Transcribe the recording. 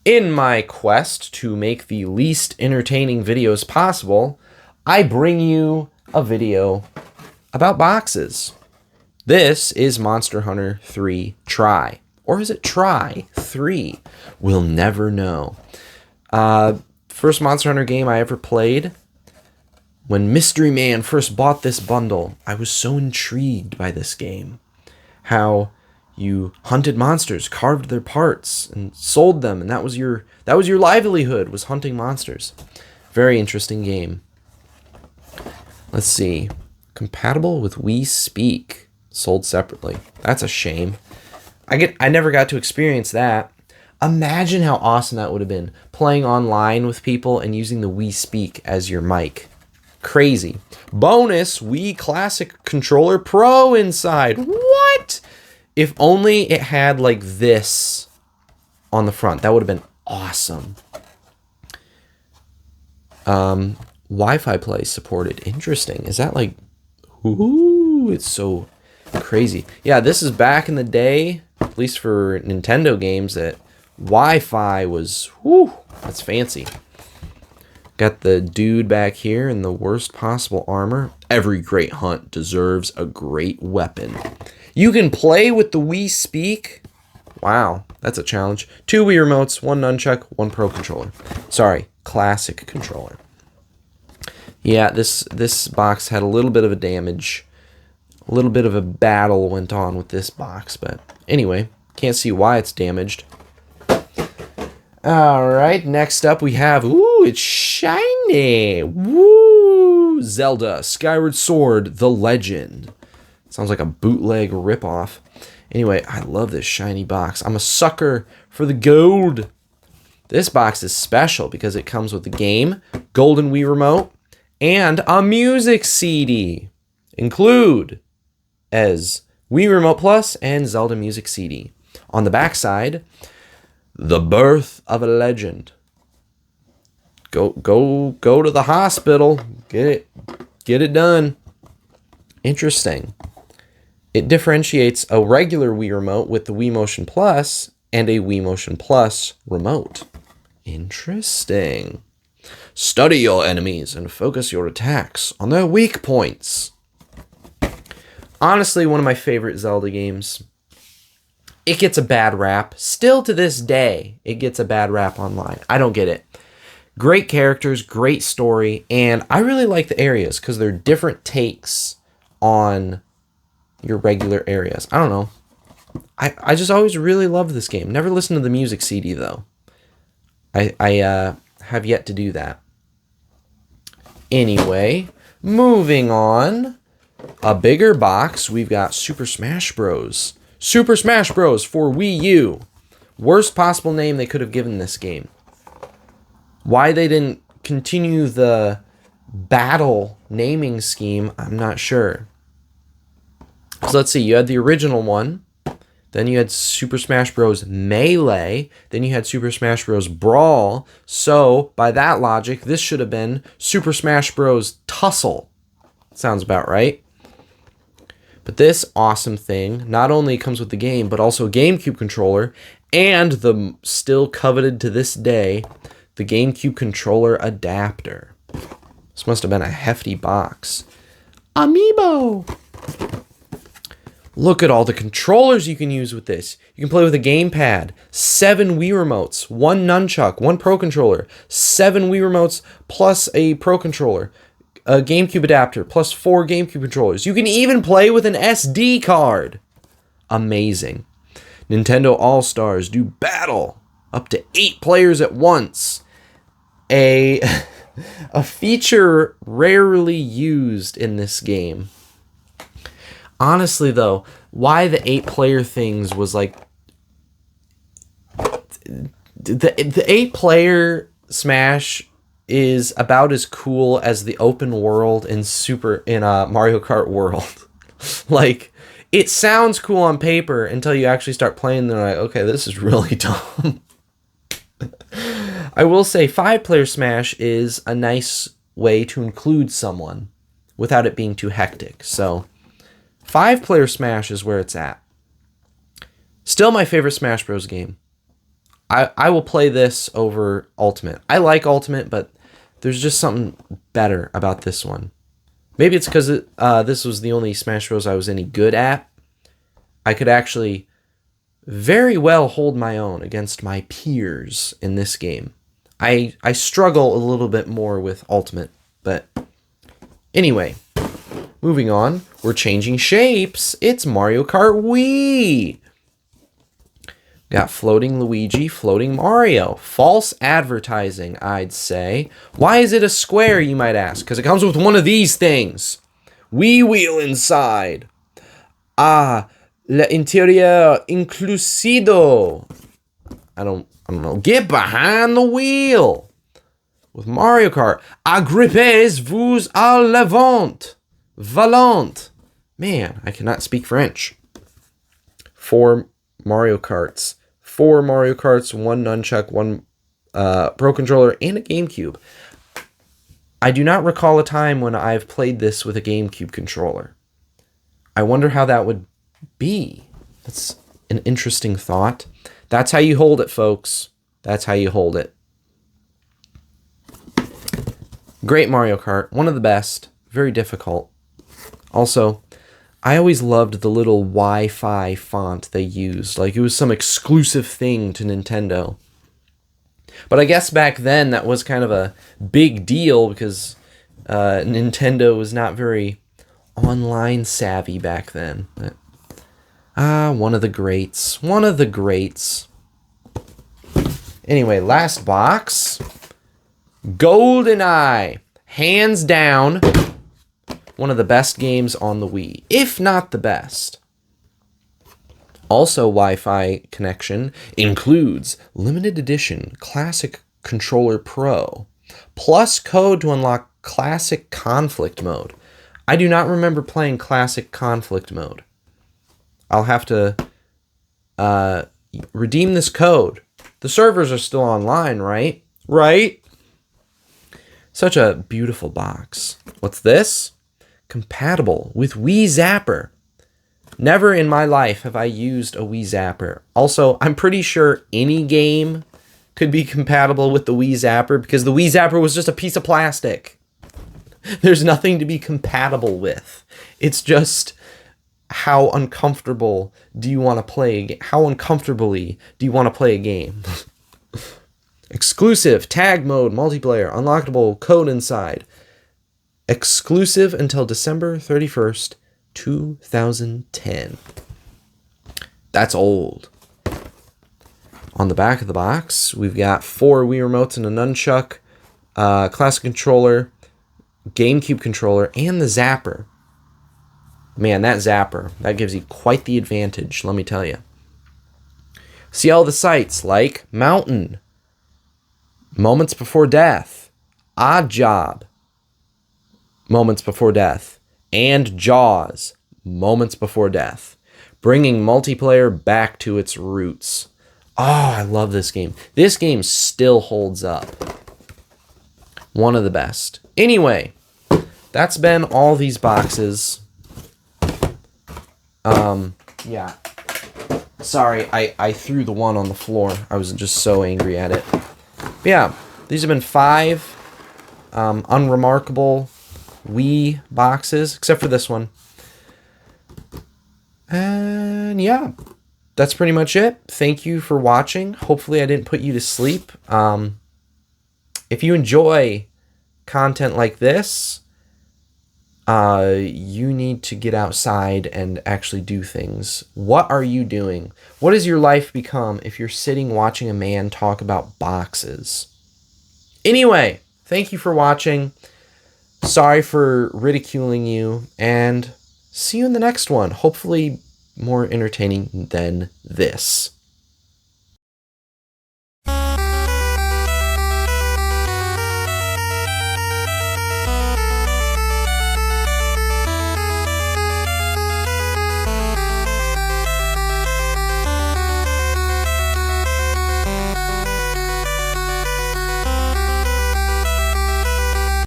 In my quest to make the least entertaining videos possible, I bring you a video about boxes. This is Monster Hunter 3 Try. Or is it Try 3? We'll never know. First Monster Hunter game I ever played. When Mystery Man first bought this bundle, I was so intrigued by this game. How you hunted monsters, carved their parts, and sold them, and that was your livelihood, was hunting monsters. Very interesting game. Let's see. Compatible with Wii Speak. Sold separately. That's a shame. I never got to experience that. Imagine how awesome that would have been, playing online with people and using the Wii Speak as your mic. Crazy. Bonus, Wii Classic Controller Pro inside. What? If only it had like this on the front. That would have been awesome. Wi-Fi play supported. Interesting. Is that like... Ooh, it's so crazy. Yeah, this is back in the day, at least for Nintendo games, that Wi-Fi was... Whoo, that's fancy. Got the dude back here in the worst possible armor. Every great hunt deserves a great weapon. You can play with the Wii Speak. Wow, that's a challenge. 2 Wii remotes, 1 nunchuck, 1 Pro controller. Sorry, classic controller. Yeah, this box had a little bit of a damage. A little bit of a battle went on with this box, but anyway, can't see why it's damaged. Alright, next up we have, ooh, it's shiny. Woo! Zelda, Skyward Sword, The Legend. Sounds like a bootleg ripoff. Anyway, I love this shiny box. I'm a sucker for the gold. This box is special because it comes with the game, golden Wii remote, and a music CD. Include as Wii Remote Plus and Zelda Music CD. On the back side, The Birth of a Legend. Go to the hospital. Get it done. Interesting. It differentiates a regular Wii remote with the Wii Motion Plus and a Wii Motion Plus remote. Interesting. Study your enemies and focus your attacks on their weak points. Honestly, one of my favorite Zelda games. It gets a bad rap. Still to this day, it gets a bad rap online. I don't get it. Great characters, great story, and I really like the areas because they're different takes on your regular areas. I don't know. I just always really loved this game. Never listened to the music CD, though. I have yet to do that. Anyway, moving on. A bigger box, we've got Super Smash Bros. Super Smash Bros. For Wii U. Worst possible name they could have given this game. Why they didn't continue the battle naming scheme, I'm not sure. So let's see, you had the original one, then you had Super Smash Bros. Melee, then you had Super Smash Bros. Brawl, so by that logic, this should have been Super Smash Bros. Tussle. Sounds about right. But this awesome thing not only comes with the game, but also a GameCube controller, and the still coveted to this day, the GameCube controller adapter. This must have been a hefty box. Amiibo! Look at all the controllers you can use with this. You can play with a gamepad, 7 Wii remotes, 1 nunchuck, 1 Pro controller, 7 Wii remotes plus a Pro controller, a GameCube adapter, plus 4 GameCube controllers. You can even play with an SD card. Amazing. Nintendo All-Stars do battle. Up to 8 players at once. A feature rarely used in this game. Honestly, though, why the 8-player things was like... The 8-player Smash is about as cool as the open world in Mario Kart World. Like, it sounds cool on paper until you actually start playing, and they're like, okay, this is really dumb. I will say 5-player Smash is a nice way to include someone without it being too hectic. So 5-player Smash is where it's at. Still my favorite Smash Bros. Game. I will play this over Ultimate. I like Ultimate, but there's just something better about this one. Maybe it's because this was the only Smash Bros. I was any good at. I could actually very well hold my own against my peers in this game. I struggle a little bit more with Ultimate, but anyway, moving on. We're changing shapes. It's Mario Kart Wii. Got floating Luigi, floating Mario. False advertising, I'd say. Why is it a square, you might ask? Because it comes with one of these things. Wii wheel inside. Ah, l'interieur inclusido. I don't know. Get behind the wheel. With Mario Kart. Agrippez-vous à l'avant. Volant. Man, I cannot speak French. 4 Mario Karts. 4 Mario Karts, 1 nunchuck, 1 Pro Controller, and a GameCube. I do not recall a time when I've played this with a GameCube controller. I wonder how that would be. That's an interesting thought. That's how you hold it, folks. That's how you hold it. Great Mario Kart. One of the best. Very difficult. Also, I always loved the little Wi-Fi font they used. Like, it was some exclusive thing to Nintendo. But I guess back then that was kind of a big deal because Nintendo was not very online savvy back then. But, one of the greats. One of the greats. Anyway, last box. GoldenEye. Hands down, one of the best games on the Wii, if not the best. Also, Wi-Fi connection includes limited edition Classic Controller Pro, plus code to unlock Classic Conflict Mode. I do not remember playing Classic Conflict Mode. I'll have to redeem this code. The servers are still online, right? Right? Such a beautiful box. What's this? Compatible with Wii Zapper. Never in my life have I used a Wii Zapper. Also, I'm pretty sure any game could be compatible with the Wii Zapper because the Wii Zapper was just a piece of plastic. There's nothing to be compatible with. It's just how uncomfortable do you want to play? How uncomfortably do you want to play a game? Exclusive, tag mode, multiplayer, unlockable, code inside. Exclusive until December 31st, 2010. That's old. On the back of the box, we've got 4 Wii remotes and a nunchuck, classic controller, GameCube controller, and the zapper. Man, that zapper, that gives you quite the advantage, let me tell you. See all the sights like Mountain, Moments Before Death, Odd Job, Moments Before Death, and Jaws, Moments Before Death, bringing multiplayer back to its roots. Oh, I love this game. This game still holds up. One of the best. Anyway, that's been all these boxes. Yeah. Sorry, I threw the one on the floor. I was just so angry at it. But yeah, these have been 5 unremarkable Wii boxes, except for this one. And yeah, that's pretty much it. Thank you for watching. Hopefully I didn't put you to sleep. If you enjoy content like this, you need to get outside and actually do things. What are you doing? What does your life become if you're sitting watching a man talk about boxes? Anyway, thank you for watching. Sorry for ridiculing you, and see you in the next one. Hopefully more entertaining than this.